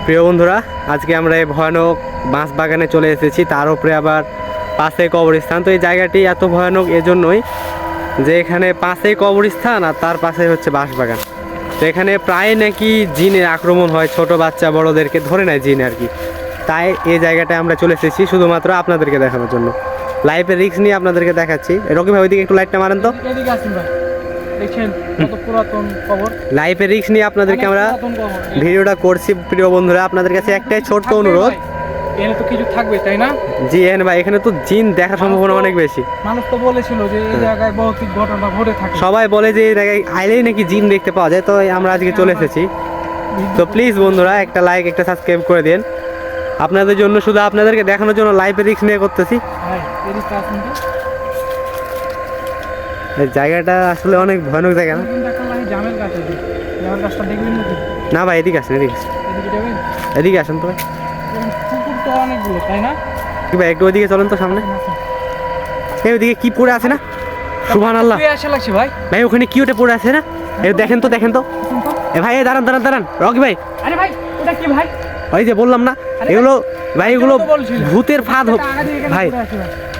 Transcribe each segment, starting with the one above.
প্রিয় বন্ধুরা, আজকে আমরা এই ভয়ানক বাঁশ বাগানে চলে এসেছি, তার উপরে আবার পাশে কবরস্থান। তো এই জায়গাটি এত ভয়ানক এজন্যই যে এখানে পাশেই কবরস্থান আর তার পাশে হচ্ছে বাঁশ বাগান। তো এখানে প্রায় নাকি জিনের আক্রমণ হয়, ছোট বাচ্চা বড়োদেরকে ধরে নেয় জিন আর কি। তাই এই জায়গাটায় আমরা চলে এসেছি শুধুমাত্র আপনাদেরকে দেখানোর জন্য। লাইফের রিস্ক নিয়ে আপনাদেরকে দেখাচ্ছি। রকি ভাই ওইদিকে একটু লাইটটা মারেন তো। লাইফের রিস্ক নিয়ে আপনাদেরকে আমরা ভিডিওটা করছি। প্রিয় বন্ধুরা, আপনাদের কাছে একটাই ছোট্ট অনুরোধ, এখানে তো কিছু থাকবে তাই না? জি হ্যাঁ ভাই, এখানে তো জিন দেখার সম্ভাবনা অনেক বেশি। মানুষ তো বলেছিল যে এই জায়গায় ভৌতিক ঘটনা ঘটে থাকে, সবাই বলে যে এই জায়গায় আইলেই নাকি জিন দেখতে পাওয়া যায়। তো আমরা আজকে চলে এসেছি। তো প্লিজ বন্ধুরা, একটা লাইক একটা সাবস্ক্রাইব করে দিন। আপনাদের জন্য, শুধু আপনাদেরকে দেখানোর জন্য লাইফের রিস্ক নিয়ে করতেছি। এই জায়গাটা আসলে অনেক ভয়ানক জায়গা না? না ভাই, এদিকে আসেন, এদিকে আসেন, এদিকে আসেন তো ভাই। কি ভাই, একটু ওইদিকে চলেন তো সামনে। এই ওইদিকে কি পড়ে আছে না? সুবহানাল্লাহ ভাই, ভাই ওখানে কি ওটা পড়ে আছে না? এই দেখেন তো, দেখেন তো। এ ভাই, দাঁড়ান দাঁড়ান দাঁড়ান, রকি ভাই। আরে ভাই, ওটা কি ভাই? ওই যে বললাম না, এগুলো ভাই, এগুলো ভূতের ফাঁদ ভাই।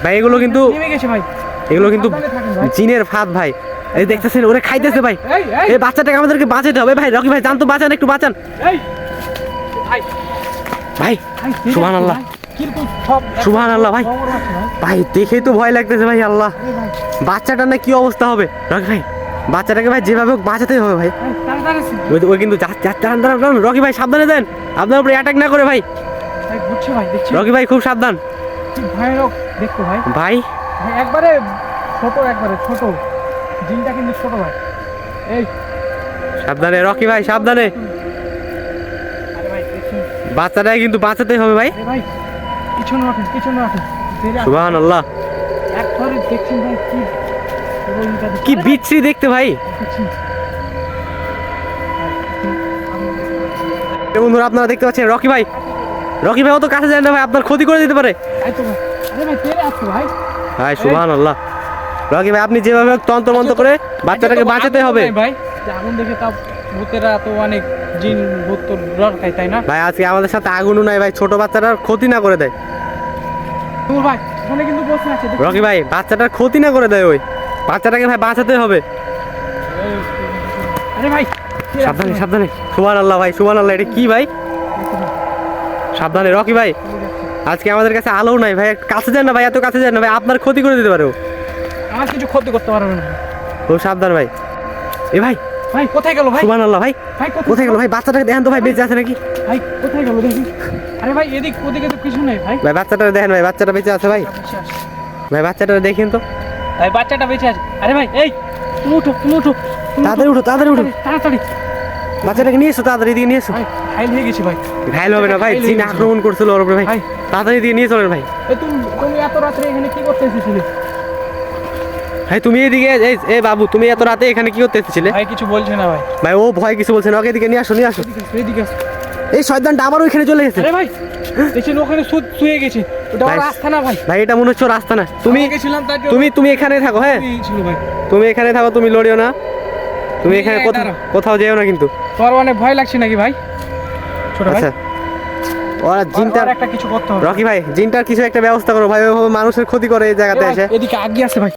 ভাই এগুলো কিন্তু জিনের ফাঁদ ভাই। এই দেখতেছেন, ওরা খাইতেছে ভাই। এই বাচ্চাটাকে আমাদেরকে বাঁচাতে হবে ভাই। রকি ভাই জান তো, বাঁচান, একটু বাঁচান ভাই। সুবহানাল্লাহ, সুবহানাল্লাহ ভাই। ভাই দেখেই তো ভয় লাগতেছে ভাই। আল্লাহ, বাচ্চাটার না কি অবস্থা হবে? রকি ভাই, বাচ্চাটাকে ভাই যেভাবে হোক বাঁচাতেই হবে ভাই। ওই কিন্তু রকি ভাই সাবধানে দেন, আপনার উপরে অ্যাটাক না করে ভাই। রকি ভাই খুব সাবধান ভাই। একবারে ছোট জিনটা কিন্তু ছোট ভাই। এই সাবধানে রকি ভাই, সাবধানে। বাচ্চাটাকে কিন্তু বাঁচাতেই হবে ভাই। পিছনে রাখেন। সুবহানাল্লাহ, কি বিচ্ছিরি দেখতে ভাই। বন্ধুরা, আপনারা দেখতে পাচ্ছেন রকি ভাই অত কাছে যায় না ভাই, আপনার ক্ষতি করে দিতে পারে ভাই। সুবহানাল্লাহ, রকি ভাই আপনি যেভাবে তন্ত্র মন্ত্র করে বাচ্চাটাকে বাঁচাতে হবে ভাই। আগুন দেখে তা ভূতেরা তো অনেক জিন ভূত তো ডর খায় তাই না ভাই? আজকে আমাদের সাথে আগুনও নাই ভাই, ছোট বাচ্চাটার ক্ষতি না করে দেয় ভাই। ওখানে কিন্তু বসে আছে রকি ভাই, বাচ্চাটার ক্ষতি না করে দেয়। ওই বাচ্চাটাকে ভাই বাঁচাতে হবে। আরে ভাই সাবধানে, সাবধানে। সুবহানাল্লাহ ভাই, সুবহানাল্লাহ। এটা কি ভাই? সাবধানে রকি ভাই, আজকে আমাদের কাছে আলো নাই ভাই। কাছে যান না ভাই, এত কাছে যান না ভাই, আপনার ক্ষতি করে দিতে পারে ও। আমার কিছু ক্ষতি করতে পারবে না। ও সাবধান ভাই। এ ভাই, ভাই কোথায় গেল ভাই? সুবহানাল্লাহ ভাই, কোথায় গেল ভাই? বাচ্চাটাকে দেখেন তো ভাই, বেঁচে আছে নাকি? ভাই কোথায় গেল দেখি। আরে ভাই ওদিকে তো কিছু নেই ভাই। ভাই বাচ্চাটা দেখেন ভাই, বাচ্চাটা বেঁচে আছে ভাই। ভাই বাচ্চাটা দেখেন তো ভাই, বাচ্চাটা বেঁচে আছে। আরে ভাই এই তুমি উঠো তাড়াতাড়ি উঠো, তাড়াতাড়ি। বাচ্চাটাকে নিয়ে এসো, তাড়াতাড়ি দিয়ে নিয়ে এসো। ঘাইল হয়ে গেছি ভাই। ঘাইল হবে না ভাই, জিন আক্রমণ করছিল ওর উপরে ভাই। তাড়াতাড়ি দিয়ে নিয়ে চলেন ভাই। তুমি এত রাতে এখানে কি করতে এসেছিলে ভাই? তুমি এদিকে, এই বাবু, তুমি এত রাতে এখানে কি করতে এসেছিলে? ভাই কিছু বলছে না ভাই। ভাই ও ভয় কিছু বলছে না, ওকে এদিকে নিয়ে আসো, নিয়ে আসো। এদিকে এই শয়তানটা আবার ওইখানে চলে গেছে। আরে ভাই দেখছেন, ওখানে শুয়ে গেছে। ওটা রাস্তা না ভাই। ভাই এটা মনে হচ্ছে রাস্তা না। তুমি এখানে থাকো। হ্যাঁ ভাই, তুমি এখানে থাকো, তুমি লড়িও না। তুমি এখানে কোথাও যেও না কিন্তু। তোমার অনেক ভয় লাগছে নাকি ভাই? ছোট ভাই, আচ্ছা, ওরা জিনটার একটা কিছু করতে হবে। রকি ভাই, জিনটার কিছু একটা ব্যবস্থা করো ভাই। ওইভাবে মানুষের ক্ষতি করে এই জায়গাতে এসে। এদিকে আগে আছে ভাই।